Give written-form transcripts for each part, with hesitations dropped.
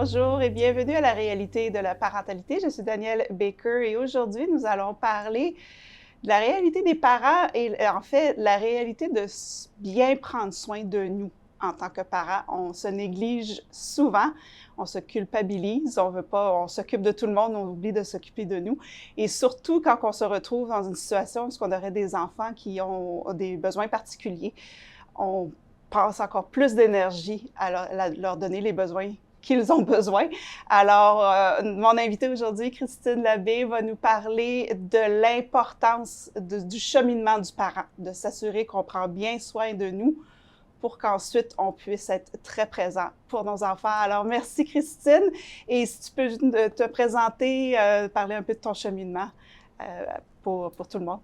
Bonjour et bienvenue à la réalité de la parentalité. Je suis Danielle Baker et aujourd'hui, nous allons parler de la réalité des parents et en fait, la réalité de bien prendre soin de nous en tant que parents. On se néglige souvent, on se culpabilise, on veut pas, on s'occupe de tout le monde, on oublie de s'occuper de nous. Et surtout quand on se retrouve dans une situation où on aurait des enfants qui ont des besoins particuliers, on passe encore plus d'énergie à leur donner les besoins qu'ils ont besoin. Alors, mon invitée aujourd'hui, Christine Labbé, va nous parler de l'importance du cheminement du parent, de s'assurer qu'on prend bien soin de nous pour qu'ensuite on puisse être très présent pour nos enfants. Alors, merci Christine. Et si tu peux te présenter, parler un peu de ton cheminement pour tout le monde.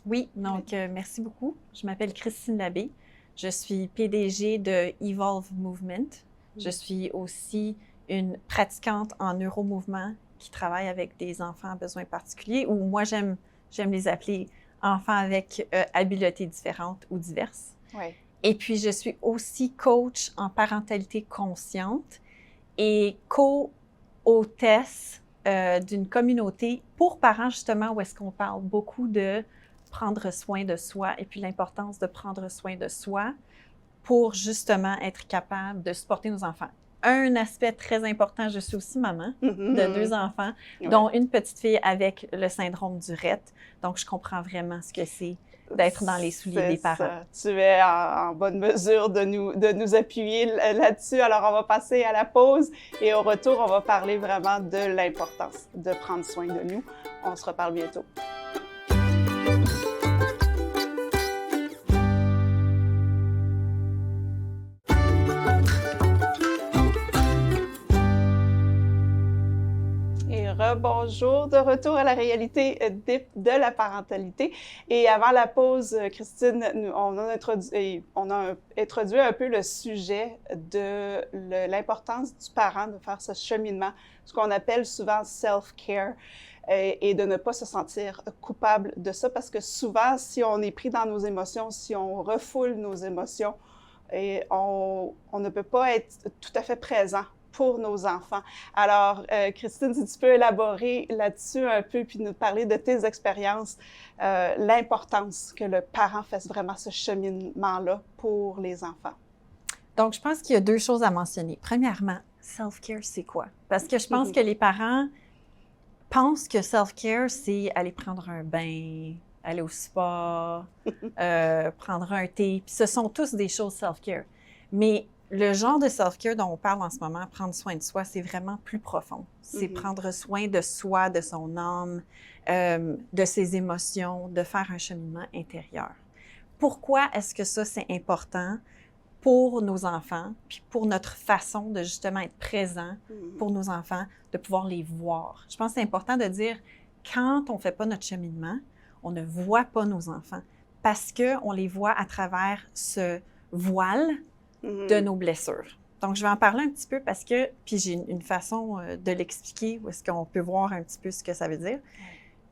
Oui, donc merci beaucoup. Je m'appelle Christine Labbé. Je suis PDG de Evolve Movement. Je suis aussi une pratiquante en neuromouvement qui travaille avec des enfants à besoins particuliers, ou moi, j'aime les appeler enfants avec habiletés différentes ou diverses. Oui. Et puis, je suis aussi coach en parentalité consciente et co-hôtesse d'une communauté pour parents, justement, où est-ce qu'on parle beaucoup de prendre soin de soi et puis l'importance de prendre soin de soi pour justement être capable de supporter nos enfants. Un aspect très important, je suis aussi maman de 2 enfants, dont une petite fille avec le syndrome du Rett. Donc, je comprends vraiment ce que c'est d'être dans les souliers des parents. Ça. Tu es en bonne mesure de nous appuyer là-dessus. Alors, on va passer à la pause et au retour, on va parler vraiment de l'importance de prendre soin de nous. On se reparle bientôt. Bonjour, de retour à la réalité de la parentalité. Et avant la pause, Christine, on a introduit un peu le sujet de l'importance du parent de faire ce cheminement, ce qu'on appelle souvent self-care, et de ne pas se sentir coupable de ça, parce que souvent, si on est pris dans nos émotions, si on refoule nos émotions, et on ne peut pas être tout à fait présent pour nos enfants. Alors, Christine, si tu peux élaborer là-dessus un peu, puis nous parler de tes expériences, l'importance que le parent fasse vraiment ce cheminement-là pour les enfants. Donc, je pense qu'il y a 2 choses à mentionner. Premièrement, self-care, c'est quoi? Parce que je pense que les parents pensent que self-care, c'est aller prendre un bain, aller au spa, prendre un thé. Puis ce sont tous des choses self-care. Mais le genre de self-care dont on parle en ce moment, prendre soin de soi, c'est vraiment plus profond. C'est prendre soin de soi, de son âme, de ses émotions, de faire un cheminement intérieur. Pourquoi est-ce que ça, c'est important pour nos enfants, puis pour notre façon de justement être présent pour nos enfants, de pouvoir les voir? Je pense que c'est important de dire, quand on ne fait pas notre cheminement, on ne voit pas nos enfants parce qu'on les voit à travers ce voile de nos blessures. Donc, je vais en parler un petit peu parce que, puis j'ai une façon de l'expliquer où est-ce qu'on peut voir un petit peu ce que ça veut dire.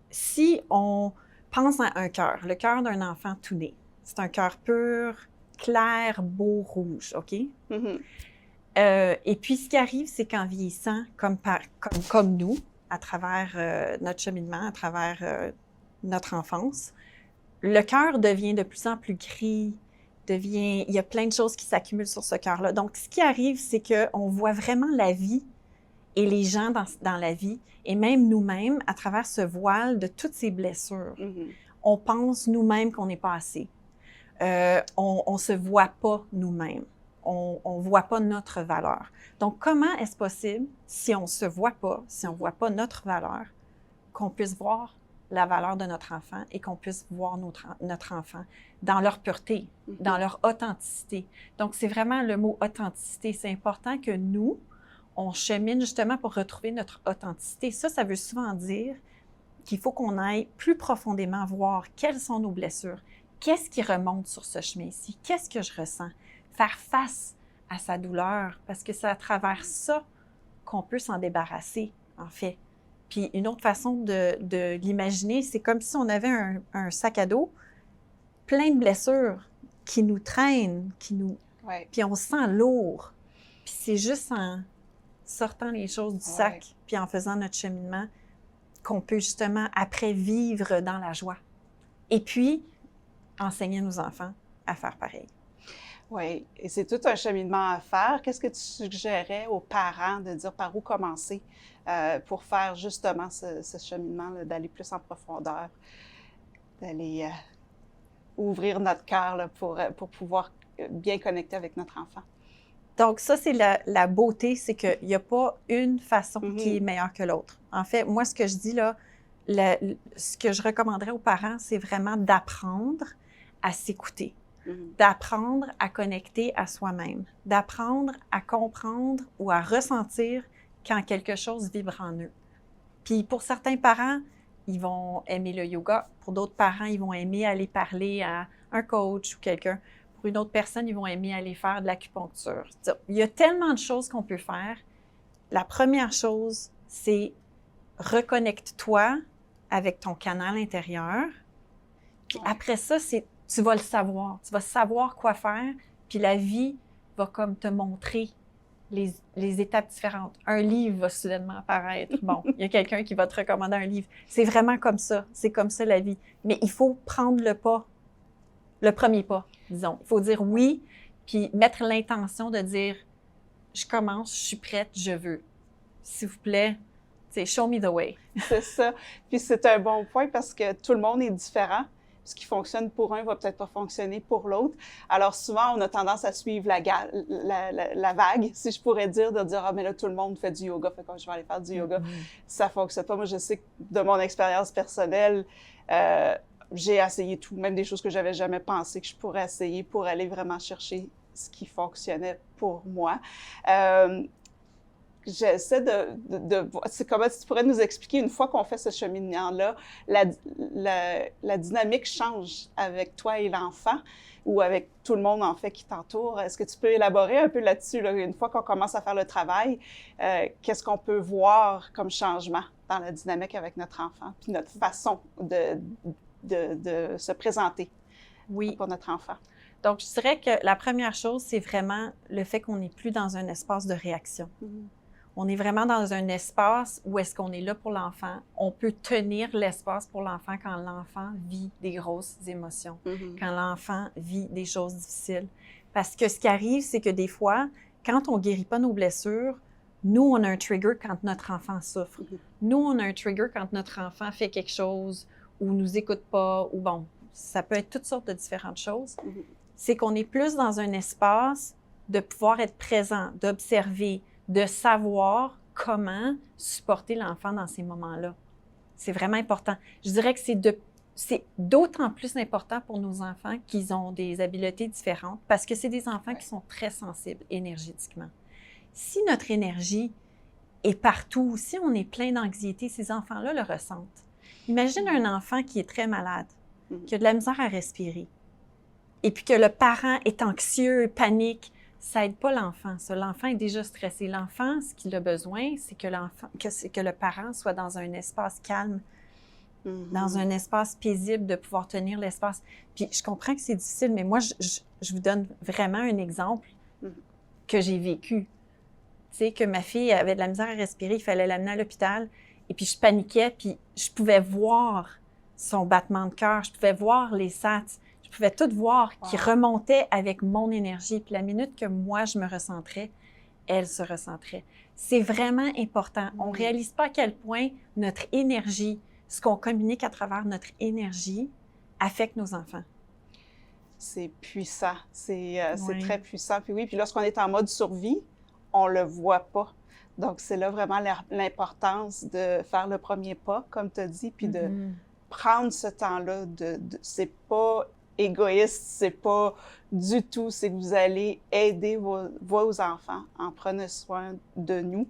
Si on pense à un cœur, le cœur d'un enfant tout né, c'est un cœur pur, clair, beau, rouge, OK? Et puis, ce qui arrive, c'est qu'en vieillissant, comme nous, à travers notre cheminement, à travers notre enfance, le cœur devient de plus en plus gris, il y a plein de choses qui s'accumulent sur ce cœur-là. Donc, ce qui arrive, c'est qu'on voit vraiment la vie et les gens dans la vie, et même nous-mêmes, à travers ce voile de toutes ces blessures. On pense nous-mêmes qu'on n'est pas assez. On ne se voit pas nous-mêmes. On ne voit pas notre valeur. Donc, comment est-ce possible, si on ne se voit pas, si on ne voit pas notre valeur, qu'on puisse voir la valeur de notre enfant et qu'on puisse voir notre enfant dans leur pureté, dans leur authenticité. Donc, c'est vraiment le mot authenticité. C'est important que nous, on chemine justement pour retrouver notre authenticité. Ça veut souvent dire qu'il faut qu'on aille plus profondément voir quelles sont nos blessures, qu'est-ce qui remonte sur ce chemin-ci, qu'est-ce que je ressens, faire face à sa douleur, parce que c'est à travers ça qu'on peut s'en débarrasser, en fait. Puis une autre façon de l'imaginer, c'est comme si on avait un sac à dos plein de blessures qui nous traînent, puis on se sent lourd. Puis c'est juste sortant les choses du sac, puis en faisant notre cheminement, qu'on peut justement après vivre dans la joie. Et puis, enseigner à nos enfants à faire pareil. Oui, et c'est tout un cheminement à faire. Qu'est-ce que tu suggérais aux parents de dire par où commencer pour faire justement ce cheminement, là, d'aller plus en profondeur, d'aller ouvrir notre cœur là, pour pouvoir bien connecter avec notre enfant? Donc ça, c'est la beauté, c'est qu'il n'y a pas une façon qui est meilleure que l'autre. En fait, moi, ce que je dis là, ce que je recommanderais aux parents, c'est vraiment d'apprendre à s'écouter, d'apprendre à connecter à soi-même, d'apprendre à comprendre ou à ressentir quand quelque chose vibre en eux. Puis pour certains parents, ils vont aimer le yoga. Pour d'autres parents, ils vont aimer aller parler à un coach ou quelqu'un. Pour une autre personne, ils vont aimer aller faire de l'acupuncture. Il y a tellement de choses qu'on peut faire. La première chose, c'est reconnecte-toi avec ton canal intérieur. Puis après ça, tu vas le savoir. Tu vas savoir quoi faire. Puis la vie va comme te montrer les étapes différentes. Un livre va soudainement apparaître. Bon, il y a quelqu'un qui va te recommander un livre. C'est vraiment comme ça. C'est comme ça la vie. Mais il faut prendre le pas, le premier pas, disons. Il faut dire oui, puis mettre l'intention de dire « Je commence, je suis prête, je veux. S'il vous plaît, show me the way. » C'est ça. Puis c'est un bon point parce que tout le monde est différent. Ce qui fonctionne pour un va peut-être pas fonctionner pour l'autre. Alors souvent, on a tendance à suivre la vague, si je pourrais dire, de dire « Ah, mais là, tout le monde fait du yoga, fait que je vais aller faire du yoga. » Ça fonctionne pas. Moi, je sais que de mon expérience personnelle, j'ai essayé tout, même des choses que j'avais jamais pensé que je pourrais essayer pour aller vraiment chercher ce qui fonctionnait pour moi. J'essaie c'est comment tu pourrais nous expliquer, une fois qu'on fait ce cheminement-là, la dynamique change avec toi et l'enfant ou avec tout le monde, en fait, qui t'entoure. Est-ce que tu peux élaborer un peu là-dessus, là? Une fois qu'on commence à faire le travail, qu'est-ce qu'on peut voir comme changement dans la dynamique avec notre enfant, puis notre façon de se présenter pour notre enfant? Donc, je dirais que la première chose, c'est vraiment le fait qu'on n'est plus dans un espace de réaction. On est vraiment dans un espace où est-ce qu'on est là pour l'enfant. On peut tenir l'espace pour l'enfant quand l'enfant vit des grosses émotions, quand l'enfant vit des choses difficiles. Parce que ce qui arrive, c'est que des fois, quand on ne guérit pas nos blessures, nous, on a un trigger quand notre enfant souffre. Nous, on a un trigger quand notre enfant fait quelque chose ou nous écoute pas, ou bon, ça peut être toutes sortes de différentes choses. C'est qu'on est plus dans un espace de pouvoir être présent, d'observer, de savoir comment supporter l'enfant dans ces moments-là. C'est vraiment important. Je dirais que c'est d'autant plus important pour nos enfants qu'ils ont des habiletés différentes parce que c'est des enfants qui sont très sensibles énergétiquement. Si notre énergie est partout, si on est plein d'anxiété, ces enfants-là le ressentent. Imagine un enfant qui est très malade, qui a de la misère à respirer, et puis que le parent est anxieux, panique. Ça aide pas l'enfant, ça. L'enfant est déjà stressé. L'enfant, ce qu'il a besoin, c'est que le parent soit dans un espace calme, dans un espace paisible, de pouvoir tenir l'espace. Puis je comprends que c'est difficile, mais moi, je vous donne vraiment un exemple que j'ai vécu. Tu sais, que ma fille avait de la misère à respirer, il fallait l'amener à l'hôpital, et puis je paniquais, puis je pouvais voir son battement de cœur, je pouvais voir les sats. Je pouvais tout voir qui remontait avec mon énergie. Puis la minute que moi, je me recentrais, elle se recentrait. C'est vraiment important. On ne réalise pas à quel point notre énergie, ce qu'on communique à travers notre énergie, affecte nos enfants. C'est puissant. C'est très puissant. Puis oui, puis lorsqu'on est en mode survie, on ne le voit pas. Donc, c'est là vraiment l'importance de faire le premier pas, comme tu as dit, puis de prendre ce temps-là. C'est pas égoïste, c'est pas du tout, c'est que vous allez aider vos enfants en prenant soin de nous,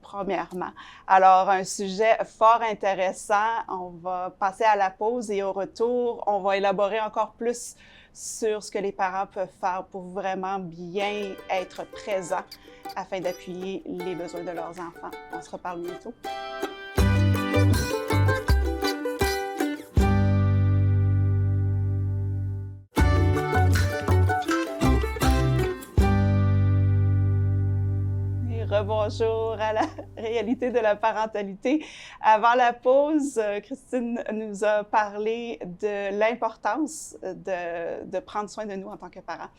premièrement. Alors, un sujet fort intéressant, on va passer à la pause et au retour, on va élaborer encore plus sur ce que les parents peuvent faire pour vraiment bien être présents afin d'appuyer les besoins de leurs enfants. On se reparle bientôt. bonjour à la réalité de la parentalité. Avant la pause, Christine nous a parlé de l'importance de prendre soin de nous en tant que parents.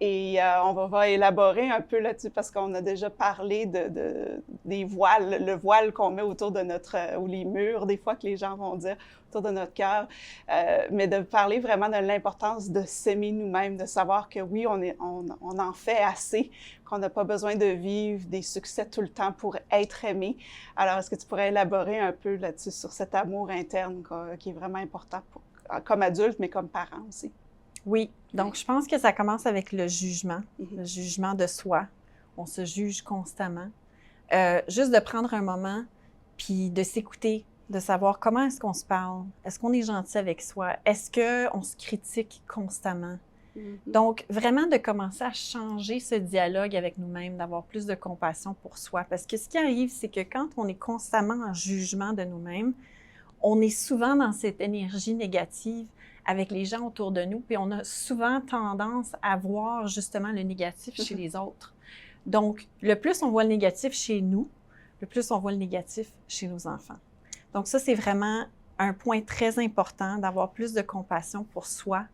Et on va élaborer un peu là-dessus parce qu'on a déjà parlé des voiles, le voile qu'on met autour de ou les murs, des fois que les gens vont dire autour de notre cœur, mais de parler vraiment de l'importance de s'aimer nous-mêmes, de savoir que oui, on en fait assez, qu'on n'a pas besoin de vivre des succès tout le temps pour être aimé. Alors, est-ce que tu pourrais élaborer un peu là-dessus sur cet amour interne qui est vraiment important comme adulte, mais comme parent aussi? Oui, donc je pense que ça commence avec le jugement de soi. On se juge constamment. Juste de prendre un moment, puis de s'écouter, de savoir comment est-ce qu'on se parle, est-ce qu'on est gentil avec soi, est-ce qu'on se critique constamment. Donc, vraiment de commencer à changer ce dialogue avec nous-mêmes, d'avoir plus de compassion pour soi. Parce que ce qui arrive, c'est que quand on est constamment en jugement de nous-mêmes, on est souvent dans cette énergie négative avec les gens autour de nous, puis on a souvent tendance à voir justement le négatif chez les autres. Donc, le plus on voit le négatif chez nous, le plus on voit le négatif chez nos enfants. Donc ça, c'est vraiment un point très important d'avoir plus de compassion pour soi.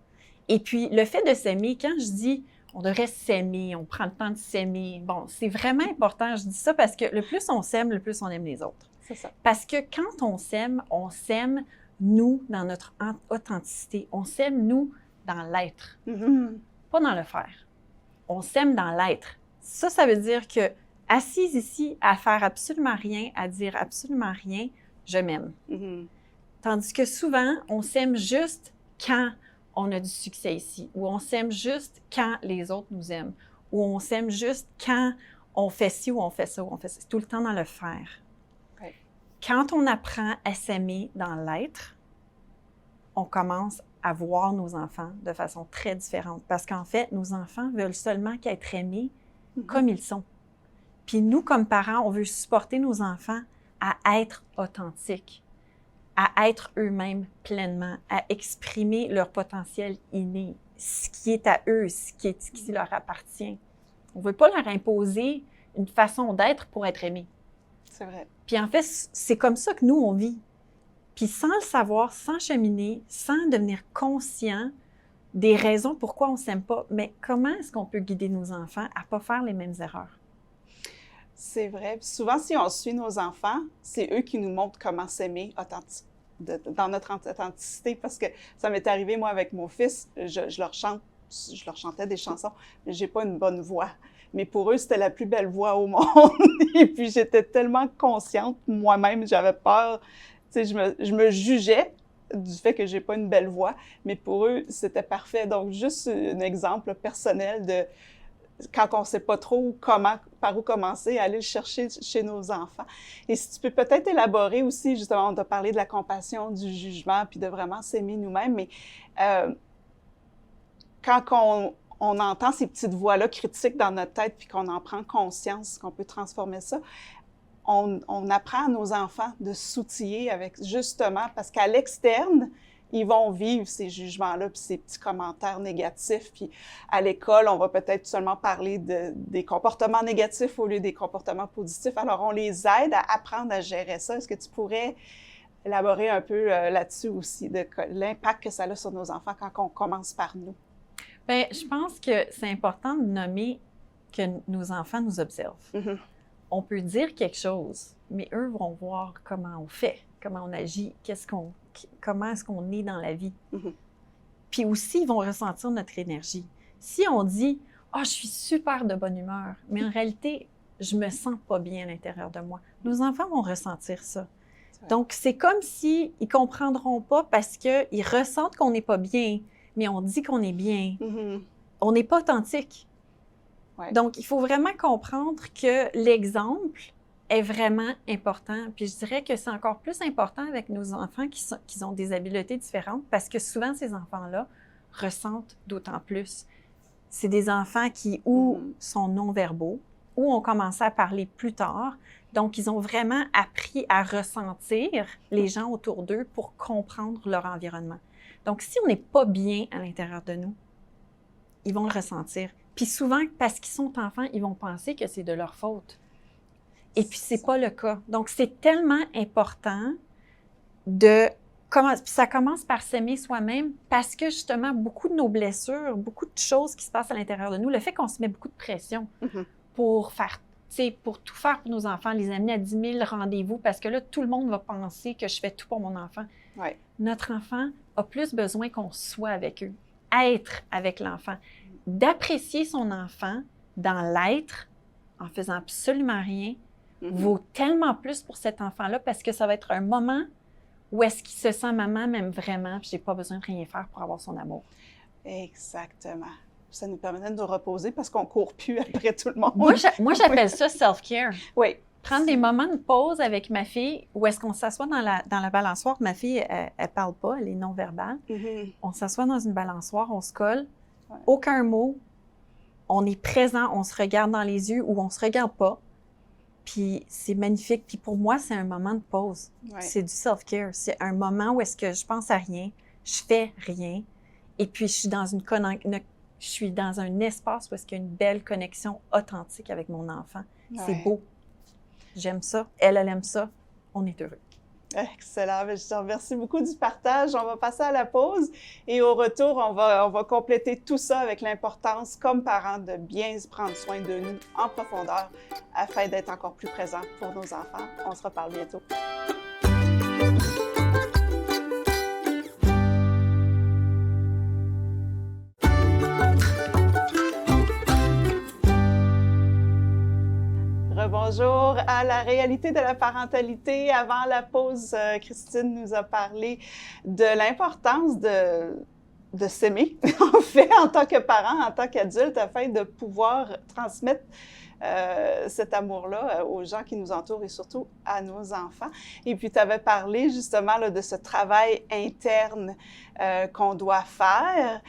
Et puis, le fait de s'aimer, quand je dis on devrait s'aimer, on prend le temps de s'aimer, bon, c'est vraiment important. Je dis ça parce que le plus on s'aime, le plus on aime les autres. C'est ça. Parce que quand on s'aime nous, dans notre authenticité. On s'aime, nous, dans l'être, pas dans le faire. On s'aime dans l'être. Ça veut dire que, assise ici, à faire absolument rien, à dire absolument rien, je m'aime. Tandis que souvent, on s'aime juste quand on a du succès ici, ou on s'aime juste quand les autres nous aiment, ou on s'aime juste quand on fait ci, ou on fait ça, ou on fait ça. C'est tout le temps dans le faire. Quand on apprend à s'aimer dans l'être, on commence à voir nos enfants de façon très différente. Parce qu'en fait, nos enfants veulent seulement qu'être aimés comme ils sont. Puis nous, comme parents, on veut supporter nos enfants à être authentiques, à être eux-mêmes pleinement, à exprimer leur potentiel inné, ce qui est à eux, ce qui leur appartient. On ne veut pas leur imposer une façon d'être pour être aimés. C'est vrai. Puis en fait, c'est comme ça que nous, on vit. Puis sans le savoir, sans cheminer, sans devenir conscient des raisons pourquoi on ne s'aime pas, mais comment est-ce qu'on peut guider nos enfants à ne pas faire les mêmes erreurs? C'est vrai. Puis souvent, si on suit nos enfants, c'est eux qui nous montrent comment s'aimer dans notre authenticité. Parce que ça m'est arrivé, moi, avec mon fils, je leur chantais des chansons, mais j'ai pas une bonne voix. Mais pour eux, c'était la plus belle voix au monde. Et puis, j'étais tellement consciente moi-même, j'avais peur. Tu sais, je me jugeais du fait que j'ai pas une belle voix, mais pour eux, c'était parfait. Donc, juste un exemple personnel de quand on sait pas trop par où commencer, aller le chercher chez nos enfants. Et si tu peux peut-être élaborer aussi, justement, on t'a parlé de la compassion, du jugement, puis de vraiment s'aimer nous-mêmes, mais quand on entend ces petites voix-là critiques dans notre tête, puis qu'on en prend conscience, qu'on peut transformer ça, on apprend à nos enfants de s'outiller avec, justement, parce qu'à l'externe, ils vont vivre ces jugements-là, puis ces petits commentaires négatifs. Puis à l'école, on va peut-être seulement parler des comportements négatifs au lieu des comportements positifs. Alors, on les aide à apprendre à gérer ça. Est-ce que tu pourrais élaborer un peu là-dessus aussi, de l'impact que ça a sur nos enfants quand on commence par nous? Bien, je pense que c'est important de nommer que nos enfants nous observent. On peut dire quelque chose, mais eux vont voir comment on fait, comment on agit, comment est-ce qu'on est dans la vie. Puis aussi, ils vont ressentir notre énergie. Si on dit « Ah, je suis super de bonne humeur », mais en réalité, je me sens pas bien à l'intérieur de moi, nos enfants vont ressentir ça. Donc, c'est comme s'ils ne comprendront pas parce qu'ils ressentent qu'on n'est pas bien, mais on dit qu'on est bien. On n'est pas authentique. Donc, il faut vraiment comprendre que l'exemple est vraiment important. Puis je dirais que c'est encore plus important avec nos enfants qui ont des habiletés différentes parce que souvent, ces enfants-là ressentent d'autant plus. C'est des enfants qui ou sont non-verbaux ou ont commencé à parler plus tard. Donc, ils ont vraiment appris à ressentir les gens autour d'eux pour comprendre leur environnement. Donc, si on n'est pas bien à l'intérieur de nous, ils vont le ressentir. Puis souvent, parce qu'ils sont enfants, ils vont penser que c'est de leur faute. Et puis, c'est pas le cas. Donc, c'est tellement important de... Ça commence par s'aimer soi-même parce que, justement, beaucoup de nos blessures, beaucoup de choses qui se passent à l'intérieur de nous, le fait qu'on se met beaucoup de pression pour faire, pour tout faire pour nos enfants, les amener à 10 000 rendez-vous parce que là, tout le monde va penser que je fais tout pour mon enfant. Ouais. Notre enfant a plus besoin qu'on soit avec eux, être avec l'enfant, d'apprécier son enfant dans l'être en faisant absolument rien, vaut tellement plus pour cet enfant-là parce que ça va être un moment où est-ce qu'il se sent maman m'aime vraiment, puis j'ai pas besoin de rien faire pour avoir son amour. Exactement. Ça nous permet de nous reposer parce qu'on court plus après tout le monde. Moi j'appelle ça self-care. Oui. Prendre des moments de pause avec ma fille où est-ce qu'on s'assoit dans la balançoire. Ma fille, elle parle pas, elle est non-verbale. On s'assoit dans une balançoire, on se colle, aucun mot, on est présent, on se regarde dans les yeux ou on se regarde pas. Puis c'est magnifique. Puis pour moi, c'est un moment de pause. Ouais. C'est du self-care. C'est un moment où est-ce que je pense à rien, je fais rien. Et puis je suis dans je suis dans un espace où est-ce qu'il y a une belle connexion authentique avec mon enfant. Ouais. C'est beau. J'aime ça. Elle aime ça. On est heureux. Excellent. Je te remercie beaucoup du partage. On va passer à la pause et au retour, on va compléter tout ça avec l'importance, comme parents, de bien prendre soin de nous en profondeur afin d'être encore plus présents pour nos enfants. On se reparle bientôt. Bonjour à la réalité de la parentalité. Avant la pause, Christine nous a parlé de l'importance de s'aimer, en fait, en tant que parent, en tant qu'adulte, afin de pouvoir transmettre cet amour-là aux gens qui nous entourent et surtout à nos enfants. Et puis, tu avais parlé justement là, de ce travail interne qu'on doit faire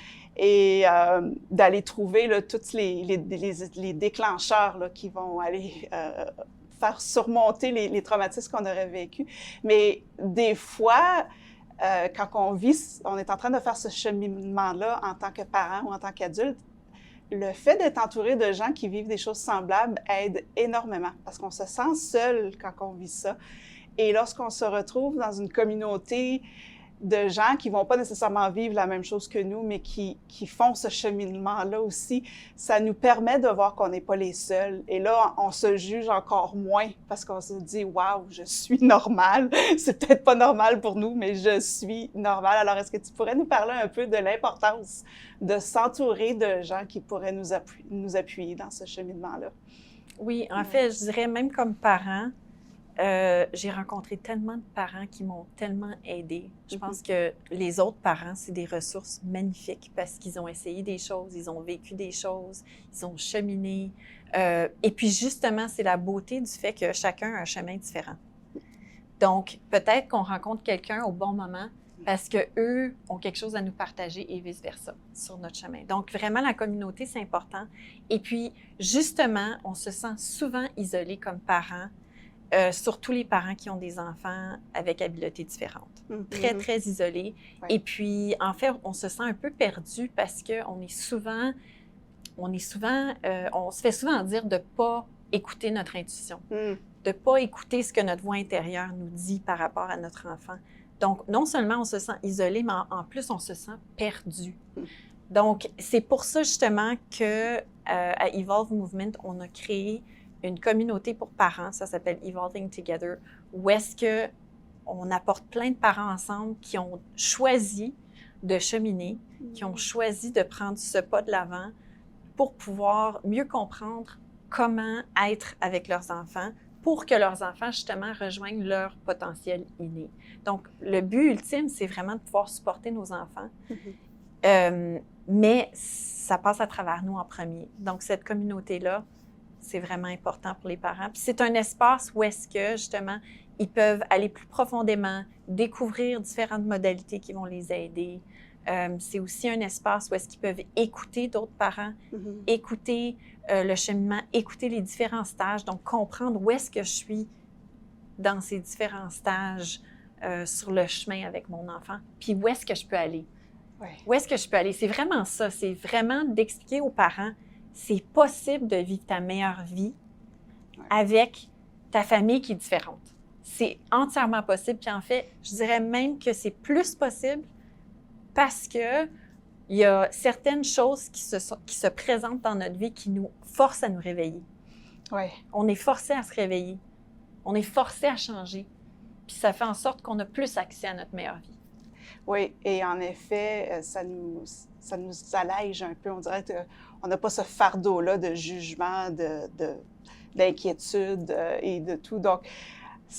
et d'aller trouver là, tous les déclencheurs là, qui vont aller faire surmonter les traumatismes qu'on aurait vécus. Mais des fois, quand on est en train de faire ce cheminement-là en tant que parent ou en tant qu'adulte, le fait d'être entouré de gens qui vivent des choses semblables aide énormément parce qu'on se sent seul quand on vit ça. Et lorsqu'on se retrouve dans une communauté de gens qui ne vont pas nécessairement vivre la même chose que nous, mais qui font ce cheminement-là aussi, ça nous permet de voir qu'on n'est pas les seuls. Et là, on se juge encore moins parce qu'on se dit « Wow, je suis normale. » C'est peut-être pas normal pour nous, mais je suis normale. Alors, est-ce que tu pourrais nous parler un peu de l'importance de s'entourer de gens qui pourraient nous appuyer dans ce cheminement-là? Oui, en fait, je dirais même comme parent, j'ai rencontré tellement de parents qui m'ont tellement aidée. Je pense que les autres parents, c'est des ressources magnifiques parce qu'ils ont essayé des choses, ils ont vécu des choses, ils ont cheminé. Et puis justement, c'est la beauté du fait que chacun a un chemin différent. Donc, peut-être qu'on rencontre quelqu'un au bon moment parce qu'eux ont quelque chose à nous partager et vice-versa sur notre chemin. Donc, vraiment, la communauté, c'est important. Et puis, justement, on se sent souvent isolé comme parents. Surtout les parents qui ont des enfants avec habiletés différentes. Très, très isolés. Ouais. Et puis, en fait, on se sent un peu perdu parce qu'on on se fait souvent dire de ne pas écouter notre intuition, de ne pas écouter ce que notre voix intérieure nous dit par rapport à notre enfant. Donc, non seulement on se sent isolé, mais en plus, on se sent perdu. Donc, c'est pour ça, justement, qu'à Evolve Movement, on a créé une communauté pour parents, ça s'appelle Evolving Together, où est-ce qu'on apporte plein de parents ensemble qui ont choisi de cheminer, qui ont choisi de prendre ce pas de l'avant pour pouvoir mieux comprendre comment être avec leurs enfants pour que leurs enfants, justement, rejoignent leur potentiel inné. Donc, le but ultime, c'est vraiment de pouvoir supporter nos enfants, mais ça passe à travers nous en premier. Donc, cette communauté-là, c'est vraiment important pour les parents. Puis c'est un espace où est-ce que, justement, ils peuvent aller plus profondément, découvrir différentes modalités qui vont les aider. C'est aussi un espace où est-ce qu'ils peuvent écouter d'autres parents, écouter le cheminement, écouter les différents stages, donc comprendre où est-ce que je suis dans ces différents stages sur le chemin avec mon enfant, puis où est-ce que je peux aller. Ouais. Où est-ce que je peux aller? C'est vraiment ça, c'est vraiment d'expliquer aux parents c'est possible de vivre ta meilleure vie avec ta famille qui est différente. C'est entièrement possible. Puis en fait, je dirais même que c'est plus possible parce que il y a certaines choses qui se présentent dans notre vie qui nous forcent à nous réveiller. Oui. On est forcé à se réveiller. On est forcé à changer. Puis ça fait en sorte qu'on a plus accès à notre meilleure vie. Oui, et en effet, ça nous allège un peu. On dirait qu'on n'a pas ce fardeau-là de jugement, d'inquiétude et de tout. Donc,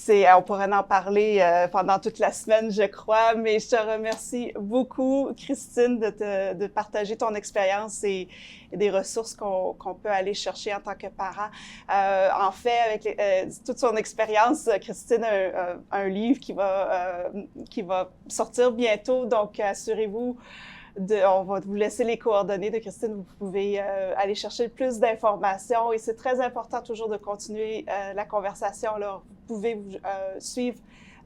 on pourrait en parler pendant toute la semaine, je crois, mais je te remercie beaucoup, Christine, de partager ton expérience et des ressources qu'on peut aller chercher en tant que parent. En fait, avec toute son expérience, Christine a un livre qui va sortir bientôt, donc assurez-vous. On va vous laisser les coordonnées de Christine. Vous pouvez aller chercher plus d'informations et c'est très important toujours de continuer la conversation. Alors, vous pouvez suivre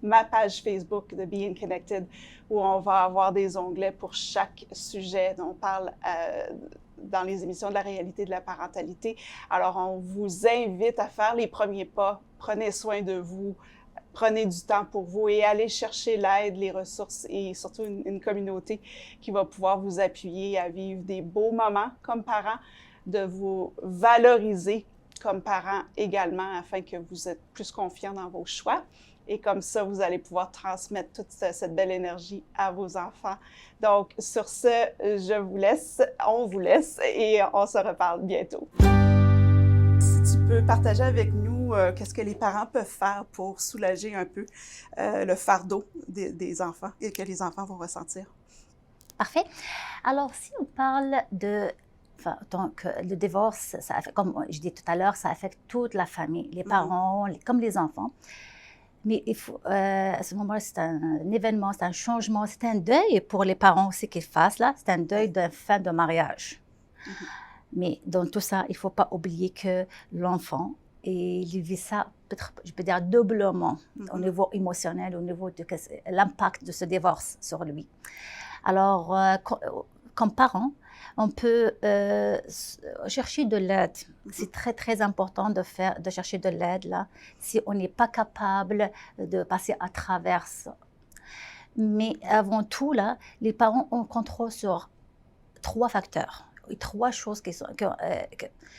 ma page Facebook de Being Connected où on va avoir des onglets pour chaque sujet. On parle dans les émissions de la réalité de la parentalité. Alors, on vous invite à faire les premiers pas. Prenez soin de vous. Prenez du temps pour vous et allez chercher l'aide, les ressources et surtout une communauté qui va pouvoir vous appuyer à vivre des beaux moments comme parents, de vous valoriser comme parents également afin que vous êtes plus confiants dans vos choix. Et comme ça, vous allez pouvoir transmettre toute cette belle énergie à vos enfants. Donc, sur ce, on vous laisse et on se reparle bientôt. Si tu peux partager avec nous qu'est-ce que les parents peuvent faire pour soulager un peu le fardeau des enfants et que les enfants vont ressentir. Parfait. Alors, si on parle donc, le divorce, ça affecte, comme je dis tout à l'heure, ça affecte toute la famille, les parents, comme les enfants. Mais il faut, à ce moment-là, c'est un événement, c'est un changement, c'est un deuil pour les parents aussi qu'ils fassent là. C'est un deuil de fin de mariage. Mais dans tout ça, il ne faut pas oublier que l'enfant, il vit ça, peut-être, je peux dire, doublement au niveau émotionnel, au niveau de l'impact de ce divorce sur lui. Alors, comme parents, on peut chercher de l'aide. C'est très, très important de chercher de l'aide, là, si on n'est pas capable de passer à travers ça. Mais avant tout, là, les parents ont contrôle sur 3 facteurs. 3 choses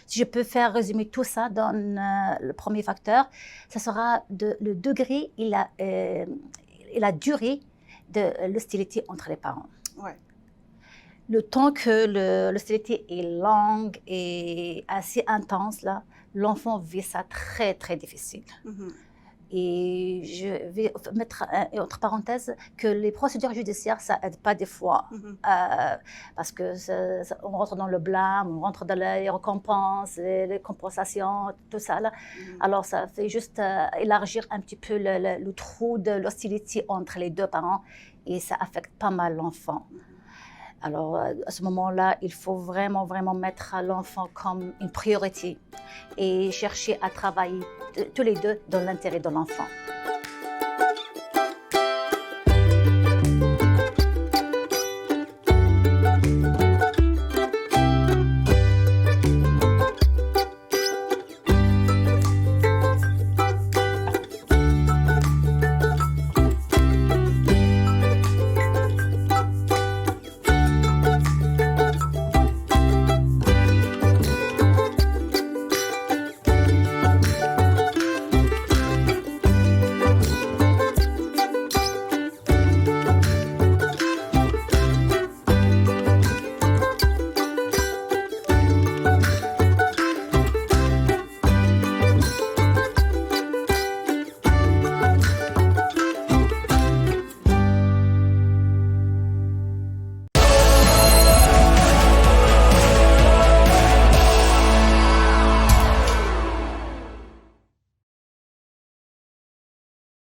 si je peux faire résumer tout ça dans le premier facteur, ça sera le degré et la durée de l'hostilité entre les parents. Ouais. Le temps que l'hostilité est longue et assez intense, là, l'enfant vit ça très, très difficile. Et je vais mettre entre parenthèses que les procédures judiciaires, ça n'aide pas des fois. Parce que on rentre dans le blâme, on rentre dans les récompenses, les compensations, tout ça. Là. Alors, ça fait juste élargir un petit peu le trou de l'hostilité entre les 2 parents et ça affecte pas mal l'enfant. Alors, à ce moment-là, il faut vraiment, vraiment mettre l'enfant comme une priorité et chercher à travailler tous les 2 dans l'intérêt de l'enfant.